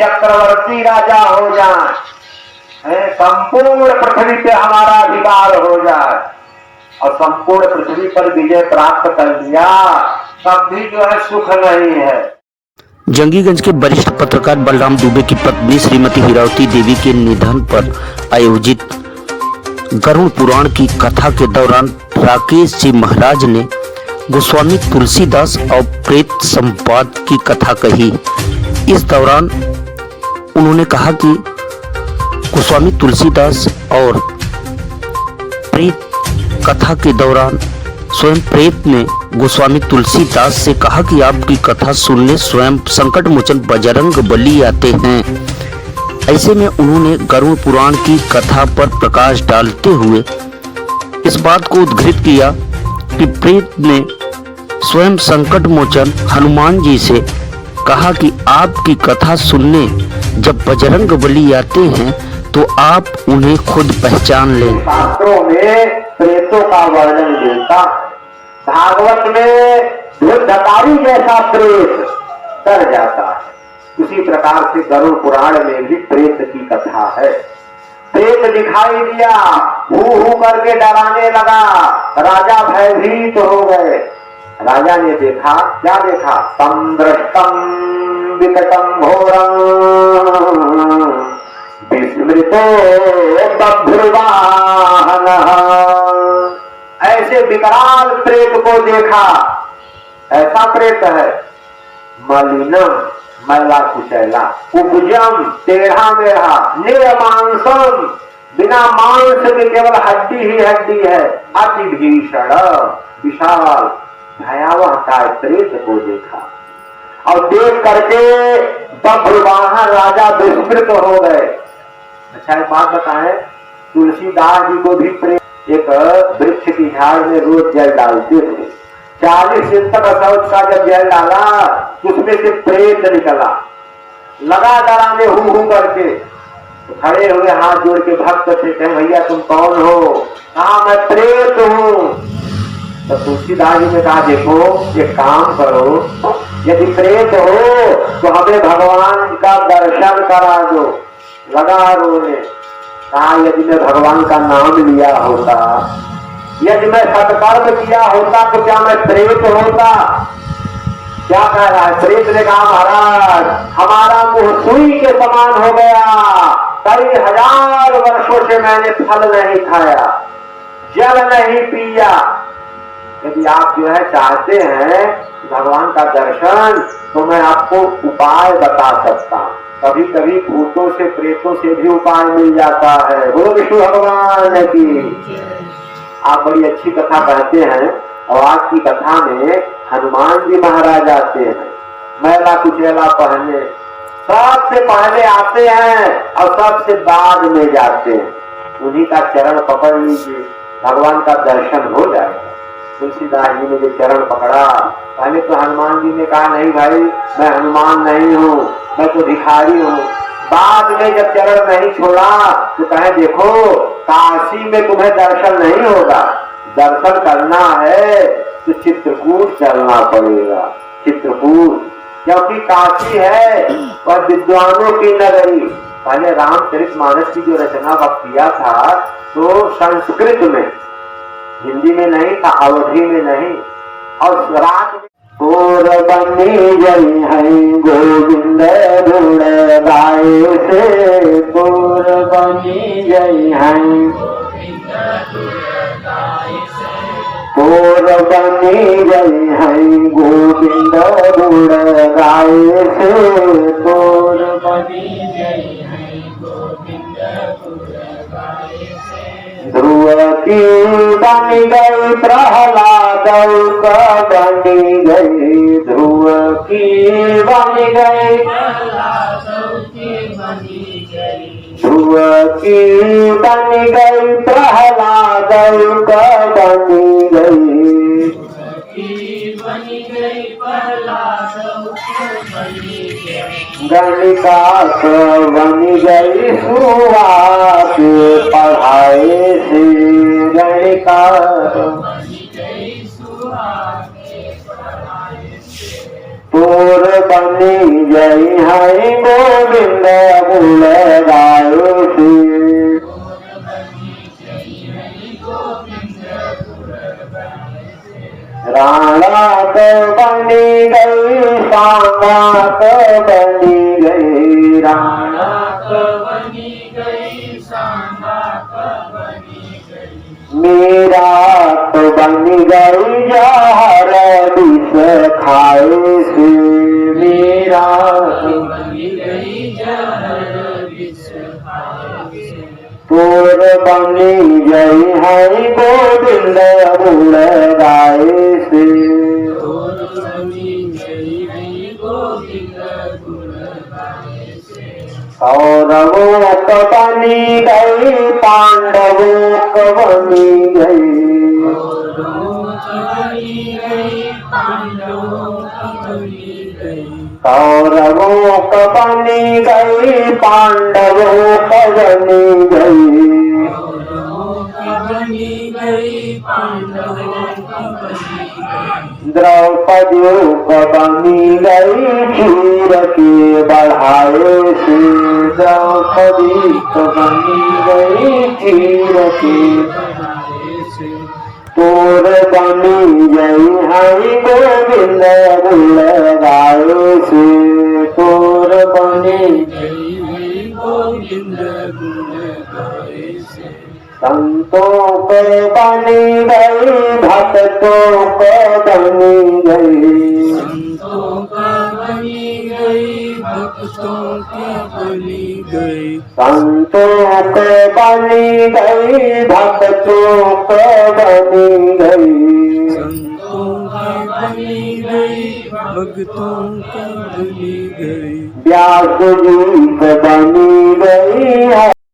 चक्रवर्ती राजा हो जाए, संपूर्ण पृथ्वी पे हमारा अधिकार हो जाए और संपूर्ण पृथ्वी पर विजय प्राप्त कर लिया, तब भी जो है सुख नहीं है। जंगीगंज के वरिष्ठ पत्रकार बलराम दुबे की पत्नी श्रीमती हीरावती देवी के निधन पर आयोजित गरुड़ पुराण की कथा के दौरान राकेश जी महाराज ने गोस्वामी तुलसीदास और प्रेत संवाद की कथा कही। इस दौरान उन्होंने कहा कि गोस्वामी तुलसीदास और प्रेत कथा के दौरान स्वयं प्रेत ने गोस्वामी तुलसीदास से कहा कि आपकी कथा सुनने स्वयं संकट मोचन बजरंग बली आते हैं। ऐसे में उन्होंने गरुड़ पुराण की कथा पर प्रकाश डालते हुए इस बात को उद्घृत किया कि प्रेत ने स्वयं संकट मोचन हनुमान जी से कहा कि आपकी कथा सुनने जब बजरंग बली आते हैं तो आप उन्हें खुद पहचान लें। शास्त्रों में प्रेतों का वर्णन मिलता, भागवत में धुरंधकारी जैसा प्रेत डर जाता है, उसी प्रकार से गरुड़ पुराण में भी प्रेत की कथा है। प्रेत दिखाई दिया, हू हू करके डराने लगा, राजा भयभीत हो गए। राजा ने देखा, क्या देखा? तम दृष्टम विकटम घोरम विस्मृतो बभ्रुवाहनः। ऐसे विकराल प्रेत को देखा। ऐसा प्रेत है मलिनम, मैला कुचैला, उपजम, टेढ़ा मेढ़ा, निर्मांसम, बिना मांस के केवल हड्डी ही हड्डी है, अति भीषण, विशाल, भयावह काय प्रेत को देखा। और देख करके बभ्रुवाहन राजा विस्मृत हो गए। अच्छा एक बात बताएं, तुलसीदास जी को भी प्रेत एक वृक्ष की झाड़ में रोज जल डालते थे। 40 दिन तक असौच का जब जल डाला उसमें से प्रेत निकला, लगा डराने हू हू करके। तो खड़े हुए हाथ जोड़ के भक्त से कहे, भैया तुम कौन हो? कहा मैं प्रेत हूँ। तो तुलसीदास जी ने कहा, देखो एक काम करो, यदि प्रेत हो तो हमें भगवान का दर्शन करा दो। लगा रोने। कहा यदि मैं भगवान का नाम लिया होता, यदि मैं सत्कर्म किया होता तो क्या मैं प्रेत होता? क्या कह रहा है? प्रेत ने कहा, महाराज हमारा मुंह सुई के समान हो गया, कई 1000 वर्षों से मैंने फल नहीं खाया, जल नहीं पिया। यदि आप जो है चाहते हैं भगवान का दर्शन तो मैं आपको उपाय बता सकता हूं। कभी कभी भूतों से प्रेतों से भी उपाय मिल जाता है। बोलो विष्णु भगवान की। आप बड़ी अच्छी कथा कहते हैं और आज की कथा में हनुमान जी महाराज आते हैं, मैला कुचैला पहने, सबसे पहले आते हैं और सबसे बाद में जाते हैं। उन्हीं का चरण पकड़ लीजिए, भगवान का दर्शन हो जाएगा। तुलसीदास जी ने जो चरण पकड़ा, पहले तो हनुमान जी ने कहा, नहीं भाई मैं हनुमान नहीं हूँ, मैं तो भिखारी हूँ। बाद में जब चरण नहीं छोड़ा तो कहे, देखो काशी में तुम्हें दर्शन नहीं होगा, दर्शन करना है तो चित्रकूट चलना पड़ेगा। चित्रकूट, क्योंकि काशी है वह विद्वानों की नगरी। पहले रामचरितमानस की जो रचना किया था तो संस्कृत में, हिंदी में नहीं था, अवधि में नहीं। और रात में बनी जई है गोविंद गुण गाए से, पूर बनी जई है, पूर बनी जई है गोविंद गुण गाए से, पूर बनी जई है गोविंद गुण गाए से। ध्रुव की बनी गई प्रहलाद का बनी गई, ध्रुव की बनी गई, ध्रुव की बनी गई प्रहलाद का बनी गई, गणिका बनी गई सुवास पढ़ाए से, गणिका पूर बनी गई है गोविंद बनी गई सांगात बनी गई राणा मेरा तो बनी गई जहर विष खाए से मेरा तो बनी गई जहर विष खाए से तोर बनी गई है गोविंद गुण गाए से तोर बनी गई है गोविंद गुण गाए से कौरवों को बनी गई पांडवों को बनी गई कौरवों को बनी गई पांडवों को बनी गई कौरवों को बनी गई पांडवों को बनी गई द्रौपदी को बनी गई खीर के बढ़ाए से द्रौपदी को बनी गई खीर के तोर बनी गई हरि गोविंद गुण गाए से तोर बनी गई गोविंद गुण गाए से संतों को बनी गई भक्तों को बनी गई संतों को बनी गई भक्तों को बनी गई संतों को बनी गई भक्तों को बनी गई संतों को बनी गई भक्तों को बनी गई व्यास जी को